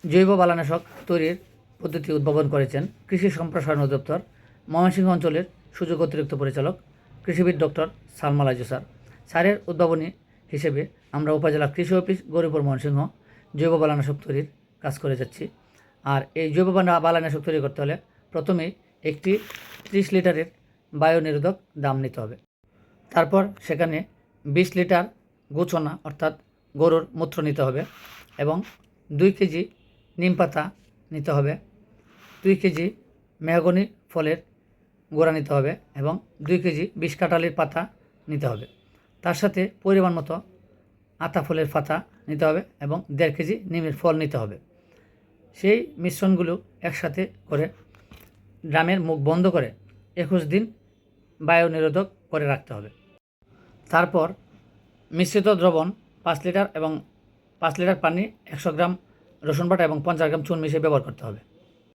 জৈব বালানাশক তৈরির পদ্ধতি উদ্ভাবন করেছেন কৃষি সম্প্রসারণ অধিদপ্তর, ময়মনসিংহ অঞ্চলের সুযোগ অতিরিক্ত পরিচালক কৃষিবিদ ডক্টর সালমা লাইজু স্যার। স্যারের উদ্ভাবনী হিসেবে আমরা উপজেলা কৃষি অফিস গৌরীপুর ময়মনসিংহ জৈব বালানাশক তৈরির কাজ করে যাচ্ছি। আর এই জৈব বালানাশক তৈরি করতে হলে প্রথমেই একটি 30 লিটারের বায়ু নিরোধক দাম নিতে হবে। তারপর সেখানে 20 লিটার গোছনা অর্থাৎ গরুর মূত্র নিতে হবে এবং 2 কেজি নিম পাতা নিতে হবে, 2 কেজি মেহগনি ফলের গোড়া নিতে হবে এবং 2 কেজি বিষকাঁঠালির পাতা নিতে হবে। তার সাথে পরিমাণ মতো আতা ফলের পাতা নিতে হবে এবং 1.5 কেজি নিমের ফল নিতে হবে। সেই মিশ্রণগুলো একসাথে করে ড্রামের মুখ বন্ধ করে 21 দিন বায়ু নিরোধক করে রাখতে হবে। তারপর মিশ্রিত দ্রবণ 5 লিটার এবং 5 লিটার পানি, 100 গ্রাম রসুন বাটা এবং 50 গ্রাম চুন মিশিয়ে ব্যবহার করতে হবে।